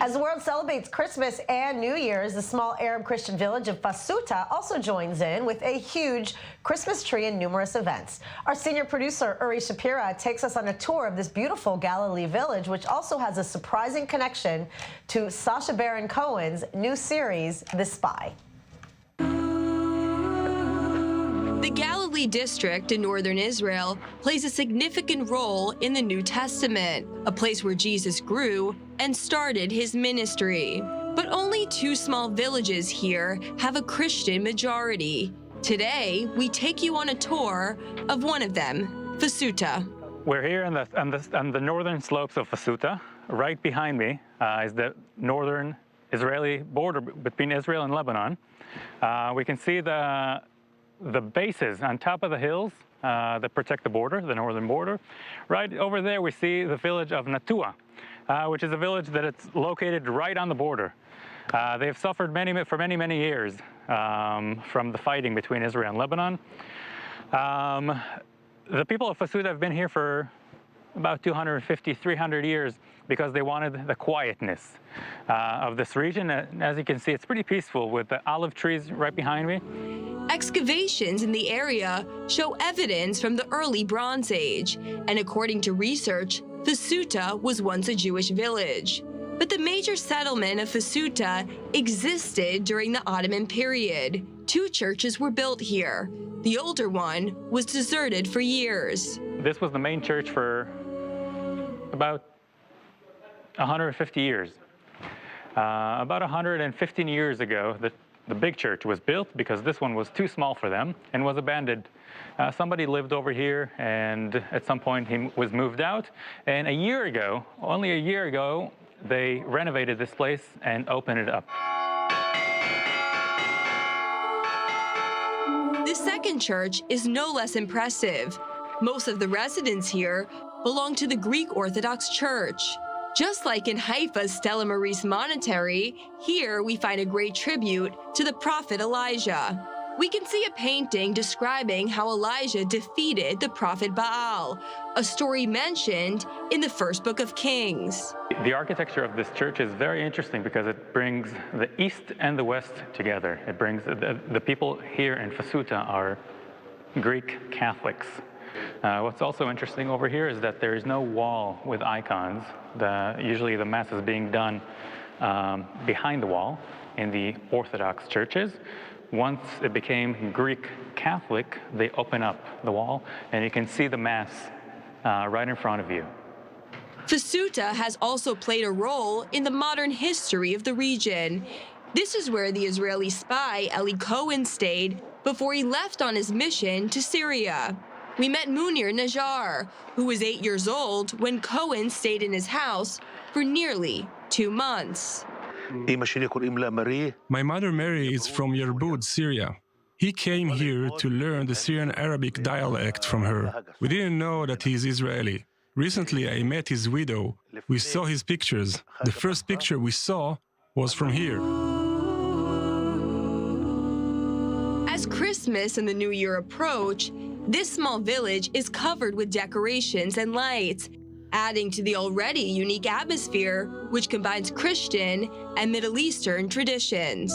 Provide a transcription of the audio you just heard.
As the world celebrates Christmas and New Year's, the small Arab Christian village of Fassuta also joins in with a huge Christmas tree and numerous events. Our senior producer, Uri Shapira, takes us on a tour of this beautiful Galilee village, which also has a surprising connection to Sacha Baron Cohen's new series, The Spy. The Galilee District in northern Israel plays a significant role in the New Testament, a place where Jesus grew and started his ministry. But only two small villages here have a Christian majority. Today, we take you on a tour of one of them, Fassuta. We're here on the northern slopes of Fassuta. Right behind me is the northern Israeli border between Israel and Lebanon. We can see the bases on top of the hills that protect the border, the northern border. Right over there we see the village of Natua, which is a village that it's located right on the border. They've suffered for many years from the fighting between Israel and Lebanon. The people of Fassuta have been here for about 250, 300 years because they wanted the quietness of this region. As you can see, it's pretty peaceful with the olive trees right behind me. Excavations in the area show evidence from the early Bronze Age, and according to research, Fassuta was once a Jewish village. But the major settlement of Fassuta existed during the Ottoman period. Two churches were built here. The older one was deserted for years. This was the main church for about 150 years. About 115 years ago, the big church was built because this one was too small for them and was abandoned. Somebody lived over here, and at some point he was moved out. And only a year ago, they renovated this place and opened it up. The second church is no less impressive. Most of the residents here belong to the Greek Orthodox Church. Just like in Haifa's Stella Maris Monastery, here we find a great tribute to the prophet Elijah. We can see a painting describing how Elijah defeated the prophet Baal, a story mentioned in the first book of Kings. The architecture of this church is very interesting because it brings the East and the West together. It brings the people here in Fassuta are Greek Catholics. What's also interesting over here is that there is no wall with icons. Usually the Mass is being done behind the wall in the Orthodox churches. Once it became Greek Catholic, they open up the wall and you can see the Mass right in front of you. Fassuta has also played a role in the modern history of the region. This is where the Israeli spy Eli Cohen stayed before he left on his mission to Syria. We met Munir Najjar, who was 8 years old when Cohen stayed in his house for nearly 2 months. My mother Mary is from Yerbud, Syria. He came here to learn the Syrian Arabic dialect from her. We didn't know that he is Israeli. Recently, I met his widow. We saw his pictures. The first picture we saw was from here. As Christmas and the New Year approach, this small village is covered with decorations and lights, adding to the already unique atmosphere, which combines Christian and Middle Eastern traditions.